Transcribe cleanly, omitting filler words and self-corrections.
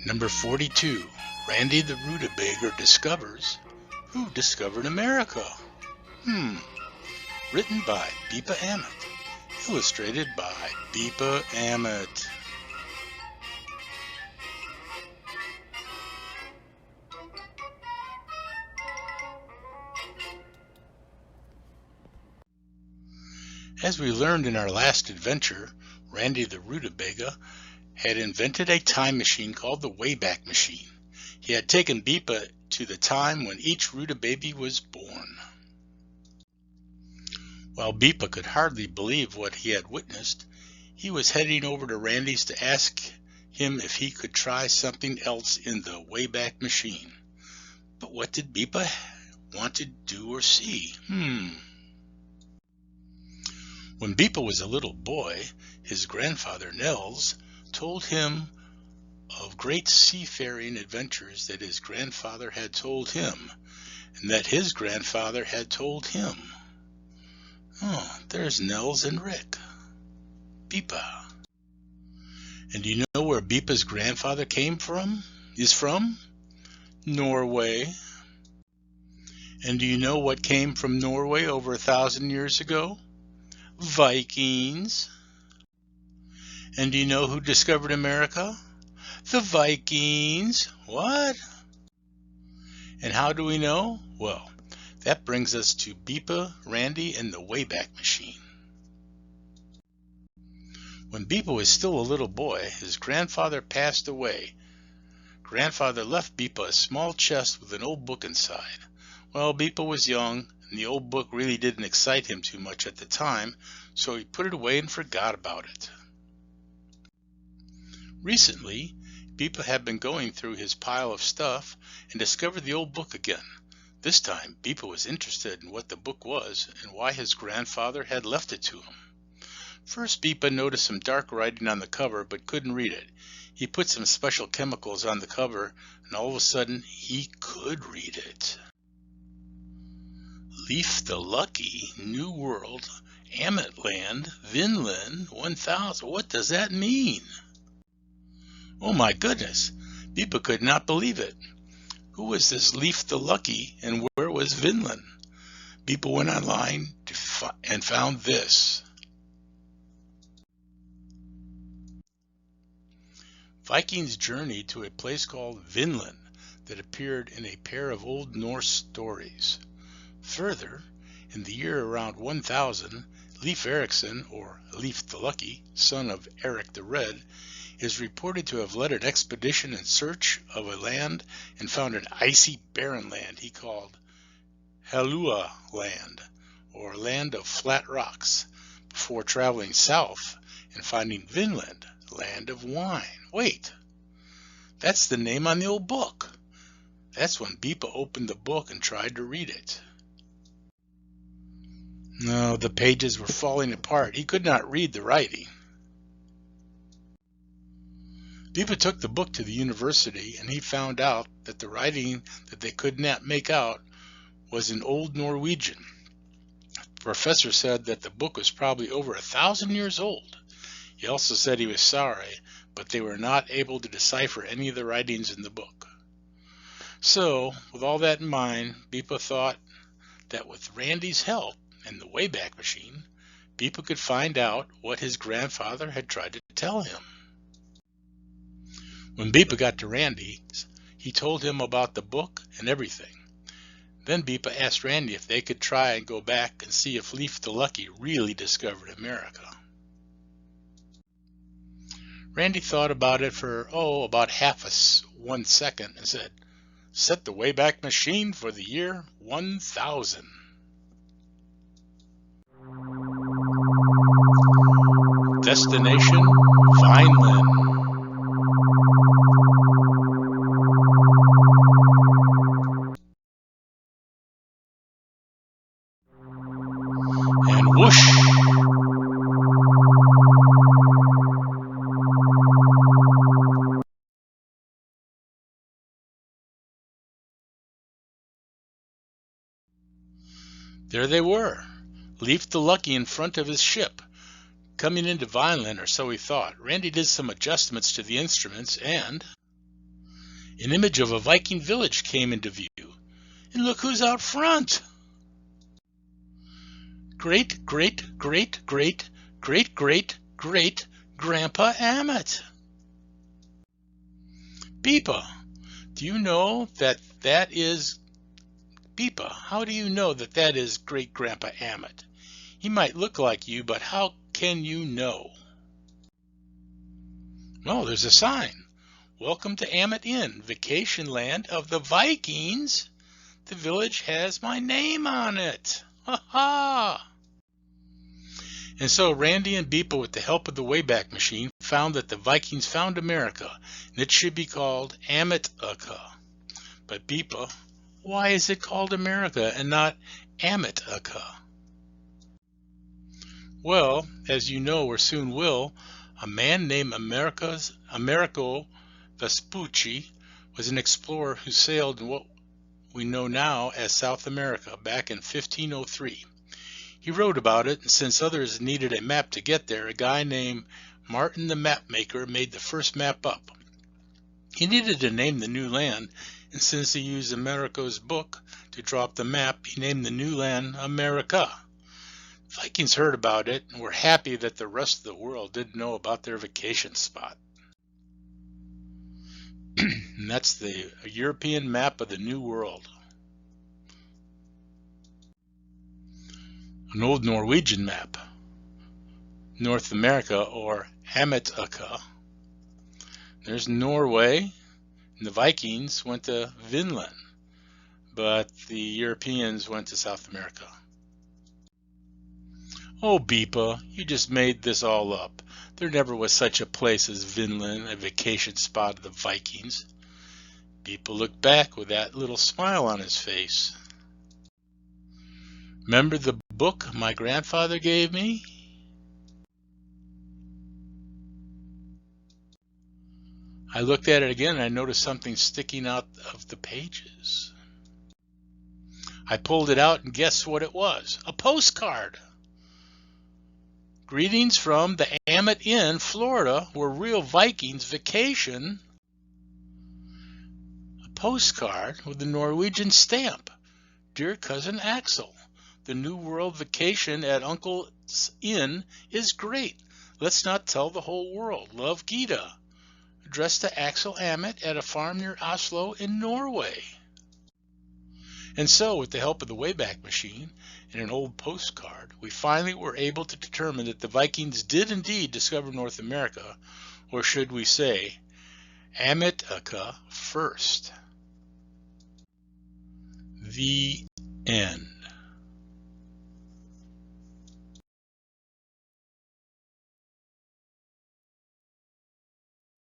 Number 42. Randy the Rutabaga discovers who discovered America. Written by Bepa Amodt. Illustrated by Bepa Amodt. As we learned in our last adventure, Randy the Rutabaga had invented a time machine called the WayBack Machine. He had taken Bepa to the time when each Rutababy was born. While Bepa could hardly believe what he had witnessed, he was heading over to Randy's to ask him if he could try something else in the WayBack Machine. But what did Bepa want to do or see? When Bepa was a little boy, his grandfather Nels told him of great seafaring adventures that his grandfather had told him, and that his grandfather had told him. Oh, there's Nels and Rick. Bepa. And do you know where Bepa's grandfather is from? Norway. And do you know what came from Norway over 1,000 years ago? Vikings. And do you know who discovered America? The Vikings. What? And how do we know? Well, that brings us to Bepa, Randy, and the WayBack Machine. When Bepa was still a little boy, his grandfather passed away. Grandfather left Bepa a small chest with an old book inside. Well, Bepa was young, and the old book really didn't excite him too much at the time, so he put it away and forgot about it. Recently, Bepa had been going through his pile of stuff and discovered the old book again. This time, Bepa was interested in what the book was and why his grandfather had left it to him. First, Bepa noticed some dark writing on the cover but couldn't read it. He put some special chemicals on the cover, and all of a sudden, he could read it. Leif the Lucky, New World, Amodt-land, Vinland, 1000. What does that mean? Oh my goodness, Bepa could not believe it. Who was this Leif the Lucky, and where was Vinland? Bepa went online and found this. Vikings journeyed to a place called Vinland that appeared in a pair of Old Norse stories. Further, in the year around 1000, Leif Erikson, or Leif the Lucky, son of Eric the Red, is reported to have led an expedition in search of a land and found an icy barren land he called Helluva land, or land of flat rocks, before traveling south and finding Vinland, land of wine. Wait, that's the name on the old book. That's when Bepa opened the book and tried to read it. No, the pages were falling apart. He could not read the writing. Bepa took the book to the university, and he found out that the writing that they could not make out was in Old Norwegian. The professor said that the book was probably over 1,000 years old. He also said he was sorry, but they were not able to decipher any of the writings in the book. So, with all that in mind, Bepa thought that with Randy's help and the WayBack Machine, Bepa could find out what his grandfather had tried to tell him. When Bepa got to Randy, he told him about the book and everything. Then Bepa asked Randy if they could try and go back and see if Leif the Lucky really discovered America. Randy thought about it for, about 1 second and said, "Set the WayBack Machine for the year 1000. Destination, Vinland. And whoosh! There they were, Leif the Lucky in front of his ship, coming into Vinland, or so he thought. Randy did some adjustments to the instruments, and An image of a Viking village came into view. And look who's out front! Great, great, great, great, great, great, great Grandpa Amodt. Bepa, do you know that is Bepa? How do you know that is Great Grandpa Amodt? He might look like you, but how can you know? Well, there's a sign. Welcome to Amodt Inn, vacation land of the Vikings. The village has my name on it. Ha ha! And so Randy and Bepa, with the help of the WayBack Machine, found that the Vikings found America, and it should be called Amodt-a-ca. But Bepa, why is it called America and not Amodt-a-ca? Well, as you know or soon will, a man named Amerigo Vespucci was an explorer who sailed in what we know now as South America back in 1503. He wrote about it, and since others needed a map to get there, a guy named Martin the Mapmaker made the first map up. He needed to name the new land, and since he used Amerigo's book to draw up the map, he named the new land America. Vikings heard about it and were happy that the rest of the world didn't know about their vacation spot. And that's the European map of the New World. An old Norwegian map, North America, or Amodt-a-ca. There's Norway, and the Vikings went to Vinland, but the Europeans went to South America. Oh, Bepa, you just made this all up. There never was such a place as Vinland, a vacation spot of the Vikings. Bepa looked back with that little smile on his face. Remember the book my grandfather gave me? I looked at it again and I noticed something sticking out of the pages. I pulled it out and guess what it was? A postcard. Greetings from the Amodt Inn, Florida, where real Vikings vacation. A postcard with a Norwegian stamp. Dear Cousin Axel, the New World vacation at Uncle's Inn is great. Let's not tell the whole world. Love, Gita. Addressed to Axel Amodt at a farm near Oslo in Norway. And so, with the help of the WayBack Machine and an old postcard, we finally were able to determine that the Vikings did indeed discover North America, or should we say, Amodt-a-ca first. The end.